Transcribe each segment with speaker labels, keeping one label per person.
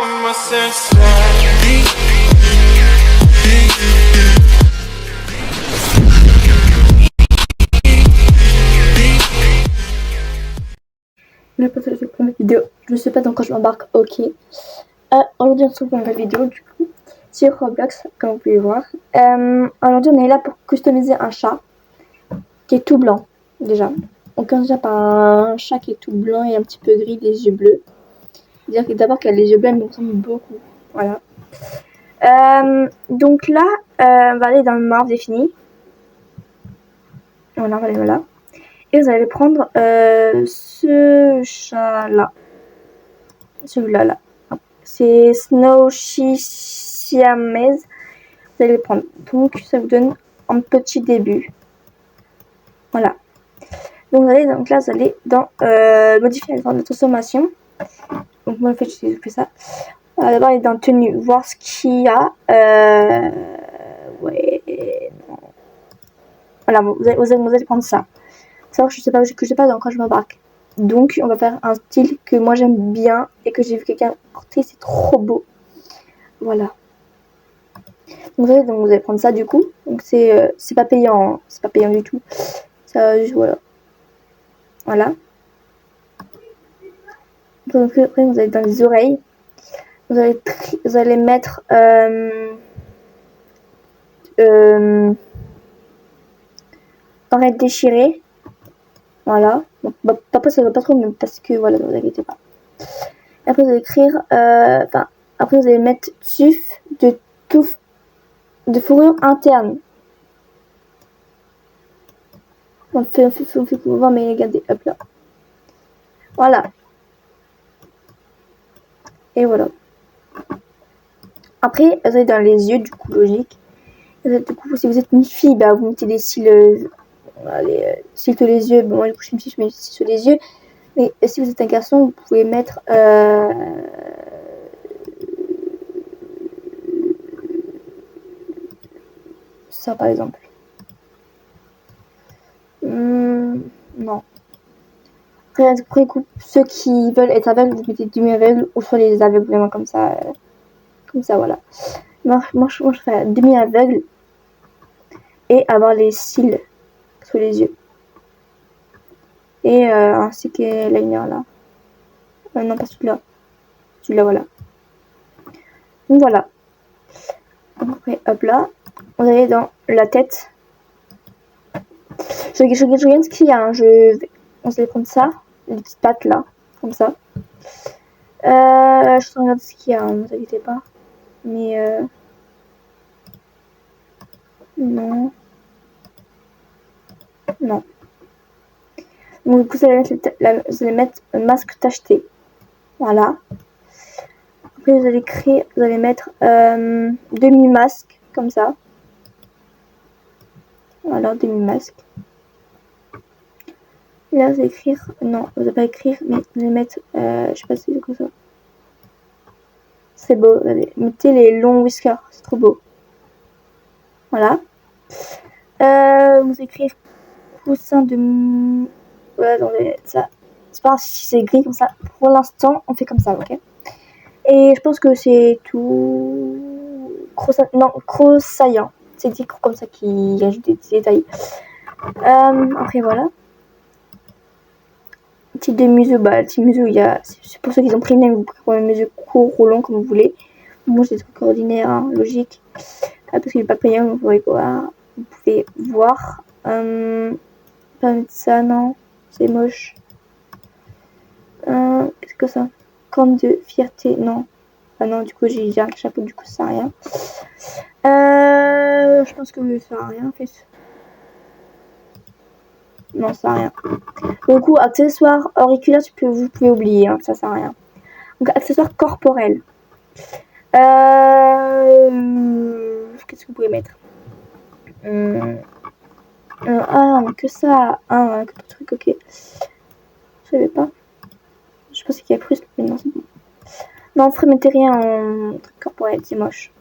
Speaker 1: my senses.
Speaker 2: Le passage de la première vidéo, je ne sais pas dans quoi je m'embarque, ok. Aujourd'hui on se retrouve pour une nouvelle vidéo du coup sur Roblox, comme vous pouvez voir. Aujourd'hui on est là pour customiser un chat qui est tout blanc déjà. On commence déjà par un chat qui est tout blanc et un petit peu gris, les yeux bleus. Dire que d'abord qu'elle a les yeux bleus, elle me ressemble beaucoup. Voilà. Donc là, on va aller dans le marbre défini. Voilà, voilà. Et vous allez prendre ce chat-là. Celui-là, là. C'est Snow Siamese. Vous allez le prendre. Donc, ça vous donne un petit début. Voilà. Donc, là, vous allez dans modifier la transformation. Donc, moi, en fait, je fais ça. D'abord, aller dans tenue, voir ce qu'il y a. Ouais. Non. Voilà, vous allez prendre ça. Savoir que je sais pas dans quoi je m'embarque. Donc, on va faire un style que moi j'aime bien et que j'ai vu quelqu'un porter, c'est trop beau. Voilà. Donc, vous allez prendre ça du coup. Donc, c'est pas payant, hein. C'est pas payant du tout. Ça, voilà. Voilà. Donc, après, vous allez dans les oreilles. Vous allez mettre oreilles déchirées. Voilà. Donc, après, ça va pas trop, mais parce que voilà, ne vous inquiétez pas. Et après, vous allez écrire. Après, vous allez mettre tuf de touffe de fourrure interne. On fait voir, mais regardez, hop là. Voilà. Et voilà. Après, vous allez dans les yeux, du coup, logique. Du coup, si vous êtes une fille, bah, vous mettez des cils, cils sur les yeux. Bon, moi, du coup, je suis une fille, je mets des cils sur les yeux. Mais si vous êtes un garçon, vous pouvez mettre ça, par exemple. Non. Après, ceux qui veulent être aveugles, vous mettez demi-aveugle ou soit les aveugles vraiment comme ça, voilà. Moi je ferais demi-aveugle et avoir les cils sous les yeux. Et ainsi que liner là. Non, pas celui-là. Celui-là, voilà. Donc voilà. Après, hop là. On allait dans la tête. Je regarde ce qu'il y a. Hein. On va prendre ça. Les petites pattes là. Comme ça. Je regarde ce qu'il y a. Ne vous inquiétez pas. Mais non. Non. Donc du coup, vous allez mettre un masque tacheté. Voilà. Après, vous allez mettre demi-masque, comme ça. Voilà, demi-masque. Là, vous allez écrire, non, vous allez pas écrire, mais vous allez mettre, je sais pas si c'est comme ça. C'est beau, regardez. Mettez les longs whiskers, c'est trop beau. Voilà. Vous écrire poussin de... Voilà, donc ça. C'est pas grave si c'est gris comme ça. Pour l'instant, on fait comme ça, ok? Et je pense que c'est tout. Croussaillant. C'est dit comme ça qui ajoute des détails. Après, voilà. Type de museau, le type museau, c'est pour ceux qui ont pris même, vous pouvez prendre un museau court ou long comme vous voulez. Moi, j'ai des trucs ordinaires, hein, logique. Parce qu'il n'est pas payant, vous pouvez voir. Pas mettre ça, non. C'est moche. Qu'est-ce que ça? Corne de fierté, non. Ah non, du coup, j'ai un chapeau, du coup, ça sert à rien. Je pense que ça sert à rien, en fait. Non, ça sert à rien. Du coup, accessoires auriculaires, vous pouvez oublier, hein, ça sert à rien. Donc, accessoires corporels. Qu'est-ce que vous pouvez mettre? Que ça. Que le truc, ok. Je savais pas. Je pensais qu'il y avait plus, mais non, c'est bon. Non, mettez rien en truc corporel, c'est moche.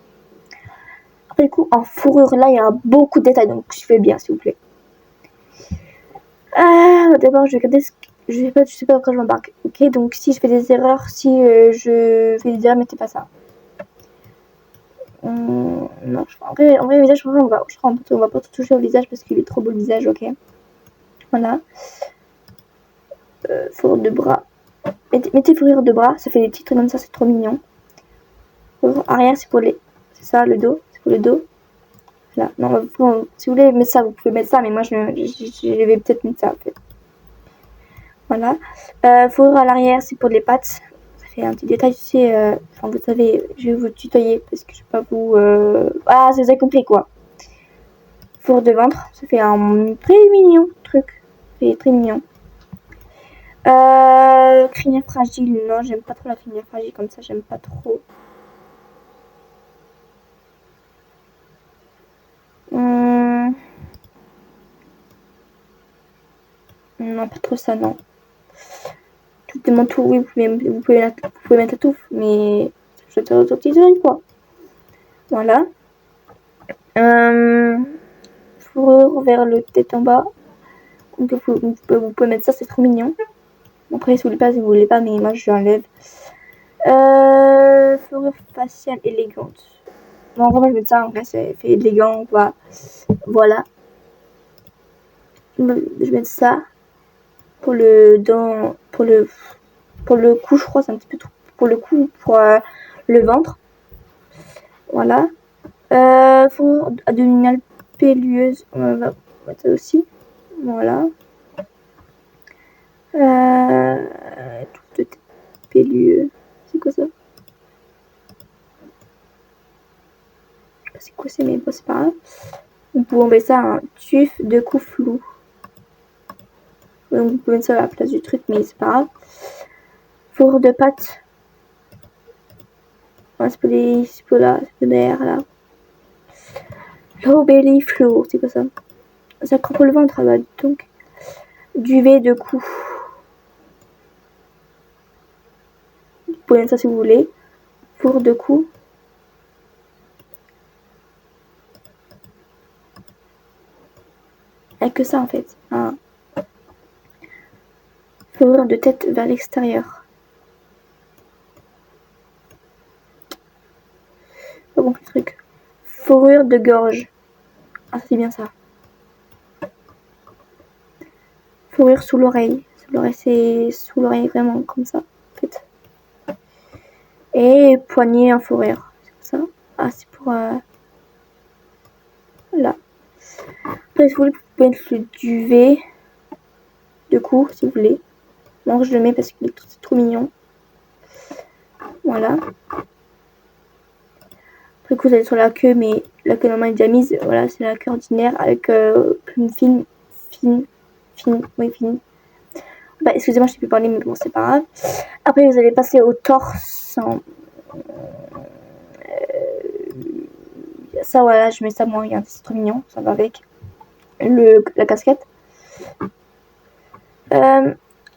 Speaker 2: Après, du coup, en fourrure, là, il y a beaucoup de détails, donc suivez bien, s'il vous plaît. D'abord, je vais je sais pas quand je m'embarque. Ok, donc si je fais des erreurs, si je fais des erreurs, mettez pas ça. Non, en vrai, le visage, on va pas tout toucher au visage parce qu'il est trop beau le visage, ok. Voilà. Fourrure de bras. Mettez fourrure de bras, ça fait des petits trucs comme ça, c'est trop mignon. Fourrure arrière, c'est pour les. C'est ça, le dos. C'est pour le dos. Là. Non, si vous voulez mettre ça, vous pouvez mettre ça, mais moi je vais peut-être mettre ça en fait. Voilà. Fourrure à l'arrière, c'est pour les pattes. Ça fait un petit détail, tu sais. Enfin, vous savez, je vais vous tutoyer parce que je sais pas vous. Ah, vous avez compris quoi. Fourrure de ventre, ça fait un très mignon truc. C'est très mignon. Crinière fragile, non, j'aime pas trop la crinière fragile comme ça, j'aime pas trop. Non, pas trop ça, non. Tout est tout, oui, vous pouvez mettre la touffe, mais je te retrouve petit oreille, quoi. Voilà. Fourrure vers le tête en bas. Donc, vous pouvez mettre ça, c'est trop mignon. Après, si vous voulez pas, mais moi je l'enlève. Fourrure faciale élégante. Bon, en vrai, moi je mets ça, en vrai, c'est fait élégant, quoi. Voilà. Je vais mettre ça. Pour le cou, je crois, c'est un petit peu trop. Pour le cou, pour le ventre. Voilà. Fourrure abdominale pellueuse, on va mettre ça aussi. Voilà. Tout pellueux. C'est quoi ça? C'est quoi c'est, mais bon, c'est pas grave. Vous pouvez mettre ça un tuf de cou flou. Donc vous pouvez mettre ça à la place du truc, mais c'est pas grave. Fourrure de pâte. Voilà, c'est pour là, c'est pour derrière là. Low belly floor, c'est quoi ça? Ça crampe le ventre, bah, donc. Duvet de cou. Vous pouvez mettre ça si vous voulez. Four de cou. Il n'y a que ça en fait. Hein. Fourrure de tête vers l'extérieur. Pas bon le truc. Fourrure de gorge. Ah, c'est bien ça. Fourrure sous l'oreille. Sous l'oreille, c'est sous l'oreille vraiment comme ça. En fait. Et poignée en fourrure. C'est ça. Ah, c'est pour. Là. Après, si vous voulez, vous pouvez mettre le duvet de cou si vous voulez. Moi, je le mets parce que c'est trop mignon. Voilà. Après, vous allez sur la queue, mais la queue normalement est déjà mise. Voilà, c'est la queue ordinaire avec une fine. Bah, excusez-moi, je sais plus parler, mais bon, c'est pas grave. Après, vous allez passer au torse. Ça, voilà, je mets ça, moi, regarde, c'est trop mignon. Ça va avec la casquette.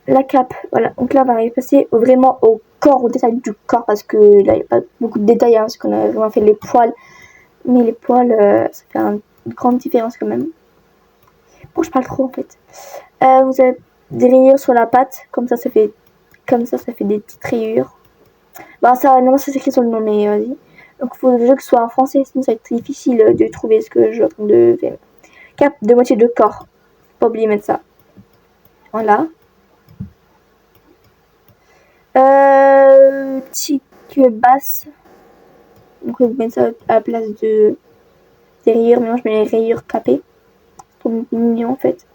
Speaker 2: La cape, voilà. Donc là, on va passer vraiment au corps, au détail du corps, parce que là, il n'y a pas beaucoup de détails, hein, parce qu'on a vraiment fait les poils. Mais les poils, ça fait une grande différence quand même. Bon, je parle trop en fait. Vous avez des rayures sur la patte, comme ça, ça fait des petites rayures. Bah, ça, non, ça s'écrit sur le nom, mais vas-y. Donc, il faut déjà que ce soit en français, sinon ça va être difficile de trouver ce que je de faire. Cap de moitié de corps. Faut pas oublier de mettre ça. Voilà. Tique basse. Donc, vous mettez ça à la place de des rayures. Mais moi, je mets les rayures capées. C'est trop mignon, en fait.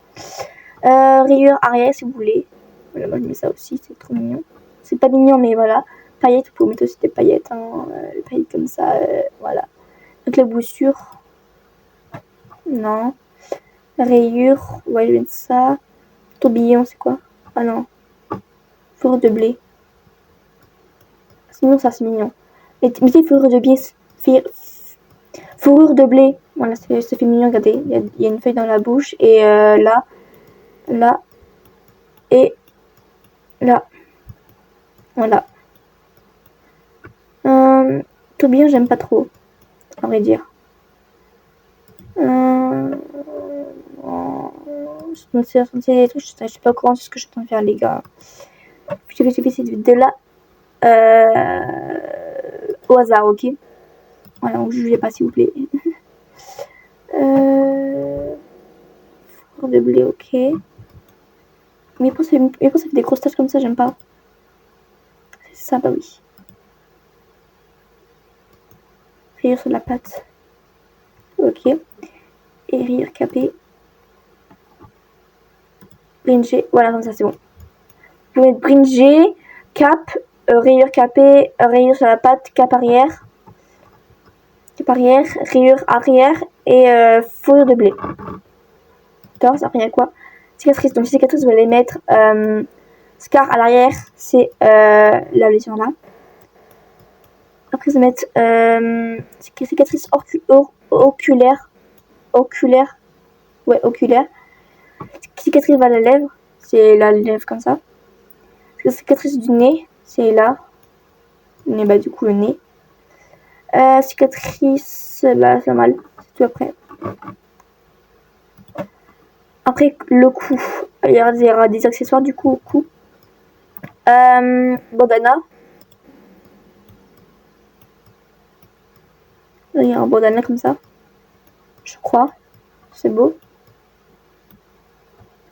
Speaker 2: Rayures arrière, si vous voulez. Voilà, moi, je mets ça aussi. C'est trop mignon. C'est pas mignon, mais voilà. Paillettes, vous pouvez mettre aussi des paillettes. Hein, paillettes comme ça. Voilà. Donc, la boussure. Non. Rayures. Ouais, je vais mettre ça. Tourbillon, c'est quoi? Ah non. Fourrure de blé. Sinon, ça, c'est mignon. Mettez fourrure de blé. Fourrure de blé. Voilà, ça fait mignon. Regardez, il y a une feuille dans la bouche. Et là, là, et là. Voilà. Tourbillon, j'aime pas trop, à vrai dire. c'est des trucs, je suis pas au courant de ce que je peux faire, les gars. J'ai fait cette vidéo-là au hasard, ok? Voilà, donc jugez pas, s'il vous plaît. Four de blé, ok. Mais pourquoi ça fait des grosses taches comme ça, j'aime pas. C'est ça, bah oui. Rire sur la pâte. Ok. Et rire capé. Bringé. Voilà, comme ça, c'est bon. Je vais mettre bringé, cap, rayure capée, rayure sur la pâte, cap arrière. Cap arrière, rayure arrière et fourrure de blé. D'accord, ça après, il y a quoi? Cicatrice. Donc, les cicatrices, vous allez mettre scar à l'arrière, c'est la lésion là. Après, vous allez mettre cicatrice oculaire. Oculaire. Ouais, oculaire. Cicatrice vers la lèvre, c'est la lèvre comme ça. Cicatrice du nez, c'est là. Mais bah, du coup, le nez. Cicatrice, bah, c'est mal. C'est tout après. Après, le cou. Il y aura des accessoires du coup au cou. Bandana. Il y a un bandana comme ça. Je crois. C'est beau.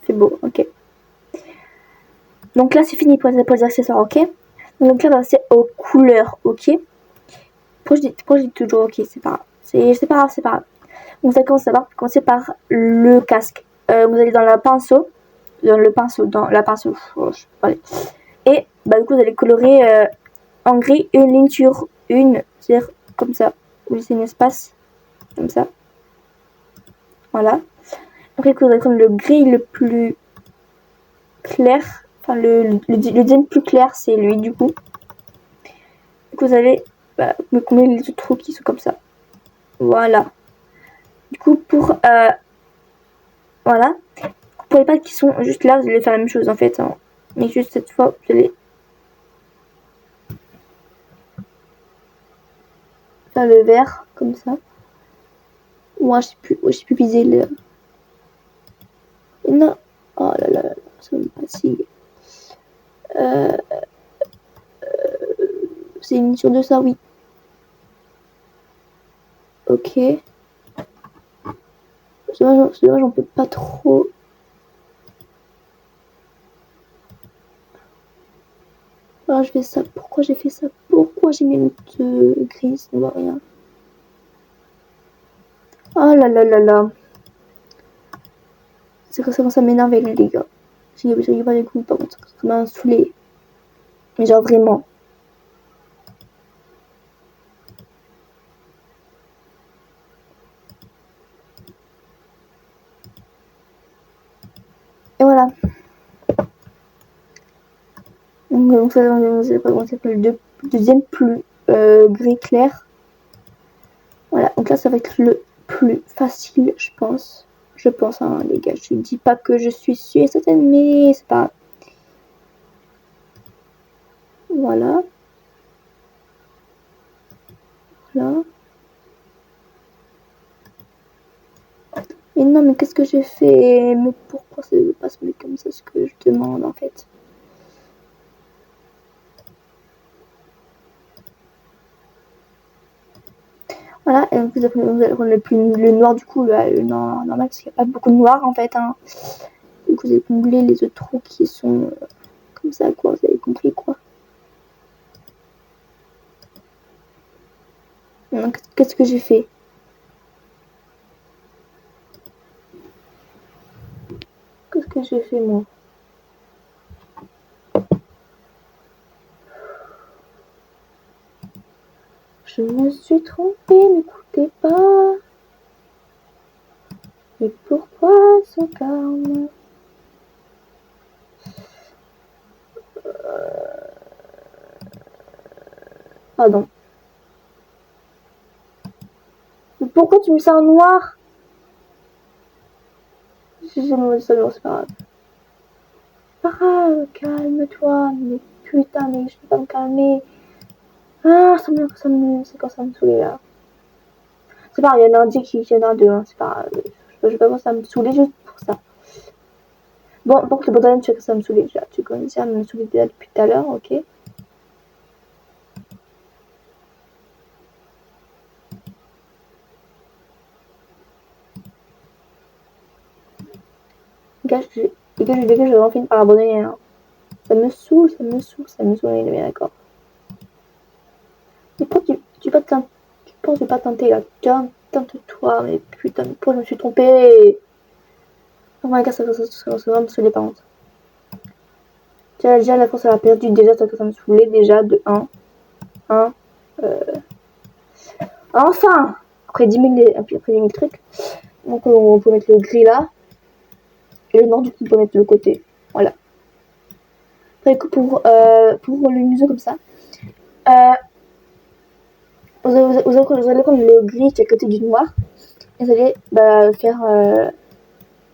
Speaker 2: C'est beau, ok. Donc là, c'est fini pour les accessoires, ok. Donc là, on va passer aux couleurs, ok. Pourquoi je dis toujours ok, c'est pas grave. C'est pas grave, c'est pas grave. Donc ça commencer par le casque. Vous allez dans la pinceau. Dans la pinceau. Oh, je sais pas aller. Et bah, du coup, vous allez colorer en gris une ligne sur une. C'est-à-dire comme ça. Vous laissez un espace. Comme ça. Voilà. Après, vous allez prendre le gris le plus clair. Enfin, le deuxième plus clair, c'est lui, du coup. Donc, vous allez me combler les autres trous qui sont comme ça. Voilà. Du coup, voilà. Pour les pattes qui sont juste là, vous allez faire la même chose en fait. Hein. Mais juste cette fois, vous allez faire le vert comme ça. Moi, je sais plus viser le. Non. Oh là là, ça me fatigue. C'est une sur de ça, oui. Ok. C'est dommage, j'en peux pas trop. Alors, je fais ça. Pourquoi j'ai fait ça? Pourquoi j'ai mis une grise? On voit rien. Oh là là là là. C'est que ça commence à m'énerver, les gars. J'ai pas les coups, par contre. Ça m'a saoulé. Mais genre vraiment. Et voilà. Donc ça, on s'appelle le deuxième plus gris clair. Voilà, donc là ça va être le plus facile, je pense. Je pense, hein, les gars. Je ne dis pas que je suis sûre et certaine, mais c'est pas. Voilà. Voilà. Mais non, mais qu'est-ce que j'ai fait? Mais pourquoi ça ne veut pas se mettre comme ça, ce que je demande en fait? Voilà, et vous allez prendre le noir du coup, le noir normal, parce qu'il n'y a pas beaucoup de noir en fait. Hein. Donc vous allez combler les autres trous qui sont comme ça, quoi. Vous avez compris, quoi. Donc, qu'est-ce que j'ai fait? Qu'est-ce que j'ai fait, moi? Je me suis trompée, n'écoutez pas. Mais pourquoi ce calme? Pardon. Mais pourquoi tu mets ça en noir? J'ai mauvais salon, c'est pas grave. Pas grave, calme-toi. Mais putain, mais je peux pas me calmer. Ah, c'est quand ça me saoule là. C'est pas grave, il y en a un qui y en a deux, hein, c'est pas grave. Je vais pas commencer à me saouler juste pour ça. Bon, pour le borderline, tu vois que ça me saoulait déjà. Tu connais ça, me saoulait déjà depuis tout à l'heure, ok. Les gars, j'ai vraiment fini par abandonner. Hein. Ça me saoule, on est bien d'accord. Mais pourquoi tu penses que je vais pas tenter là? Tente-toi, mais putain, mais pourquoi je me suis trompée? Oh my god, ça vraiment me saouler par contre. Déjà, la France, elle a perdu, déjà, ça me saoulait, déjà, de 1. 1. Enfin! Après 10 000 trucs. Donc, on peut mettre le gris là. Et le nord, du coup, on peut mettre de l'autre côté. Voilà. Après, du coup, pour le museau comme ça, vous allez prendre le gris qui est à côté du noir. Et vous allez faire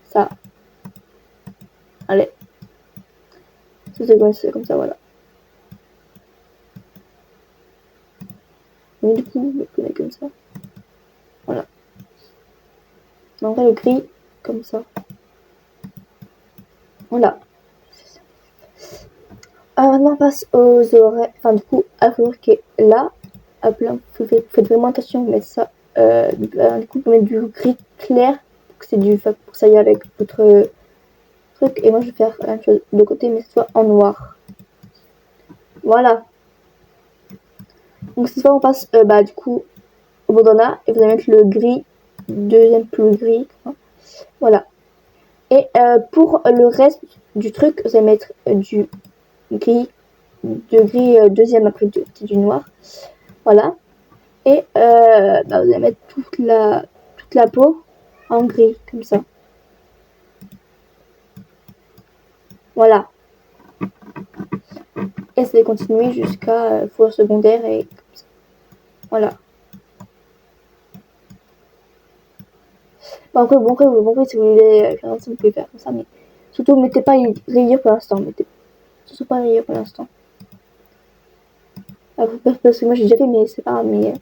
Speaker 2: ça. Allez. C'est comme ça, voilà. Mais du coup, vous le comme ça. Voilà. Donc, le gris, comme ça. Voilà. Maintenant, on passe aux oreilles. Enfin, du coup, à la qui est là. Faites vraiment attention, mais ça. Du coup, vous pouvez mettre du gris clair pour que ça y aille avec votre truc. Et moi, je vais faire la même chose de côté, mais cette fois en noir. Voilà. Donc, cette fois, on passe du coup au bandana et vous allez mettre le gris, deuxième plus gris. Voilà. Et pour le reste du truc, vous allez mettre du gris, deuxième après du noir. Voilà. Et vous allez mettre toute la peau en gris, comme ça. Voilà. Et c'est continuer jusqu'à four secondaire et comme ça. Voilà. Après, si vous voulez faire ça, vous pouvez faire comme ça, mais surtout, mettez pas les rayures pour l'instant. Surtout pas les rayures pour l'instant. Parce que moi j'ai déjà fait, mais c'est pas grave, mais.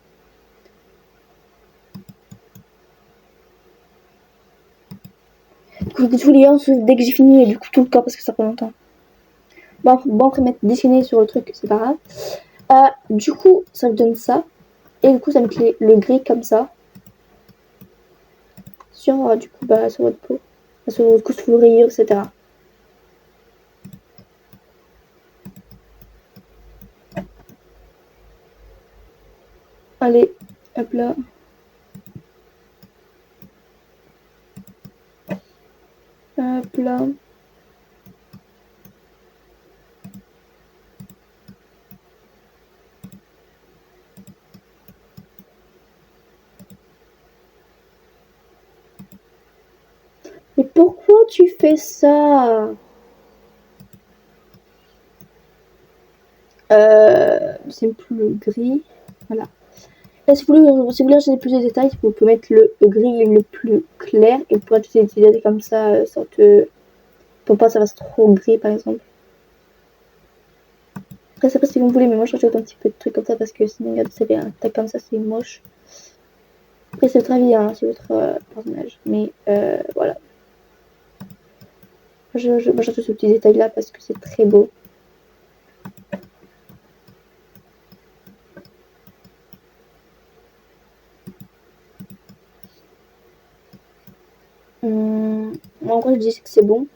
Speaker 2: Du coup, je les dès que j'ai fini, du coup, tout le corps parce que ça prend longtemps. Bon, après mettre dessiner sur le truc, c'est pas grave. Du coup, ça me donne ça. Et du coup, ça me met le gris comme ça. Sur, du coup, sur votre peau. Sur votre couche, sur vos rayures, etc. Allez, hop là. Hop là. Mais pourquoi tu fais ça? C'est plus le gris. Voilà. Là, si vous voulez acheter plus de détails, vous pouvez mettre le gris le plus clair et vous pourrez utiliser comme ça, pour pas que ça fasse trop gris par exemple. Après, c'est pas si vous voulez, mais moi je rajoute un petit peu de trucs comme ça parce que sinon, regarde, ça fait un tac comme ça, c'est moche. Après, c'est votre avis, hein, c'est votre personnage. Mais voilà. Moi, j'ajoute ce petit détail là parce que c'est très beau. Moi, en gros, je dis que c'est bon.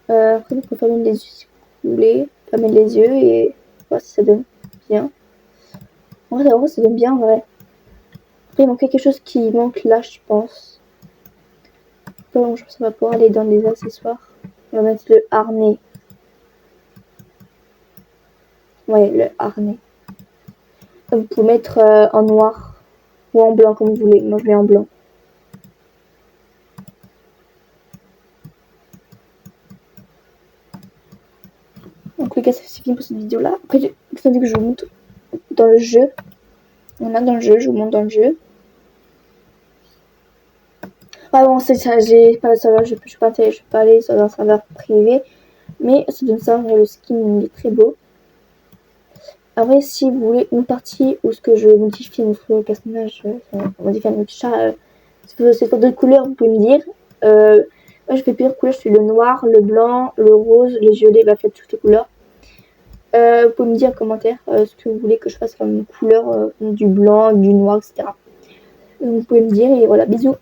Speaker 2: Après, vous pouvez fermer les yeux si vous voulez. Fermer les yeux et voir si ça donne bien. En vrai, ça donne bien, en vrai. Après, il manque quelque chose qui manque là, je pense. Bon, je pense que ça va pouvoir aller dans les accessoires. On va mettre le harnais. Ouais, le harnais. Vous pouvez mettre en noir ou en blanc comme vous voulez. Moi, je mets en blanc. Donc, les gars, c'est fini pour cette vidéo là. Après, il que je vous montre dans le jeu. On a dans le jeu, je vous montre dans le jeu. Ah bon, c'est ça, j'ai pas le serveur, je peux pas aller sur un serveur privé. Mais ça donne ça, le skin il est très beau. Après, si vous voulez une partie où ce que je modifie notre personnage, modifie notre chat, Si vous faites d'autres couleurs, vous pouvez me dire. Moi, je fais plusieurs couleurs. Je fais le noir, le blanc, le rose, les violets. Bah, faites toutes les couleurs. Vous pouvez me dire en commentaire ce que vous voulez que je fasse comme couleur, du blanc, du noir, etc. Donc, vous pouvez me dire et voilà, bisous.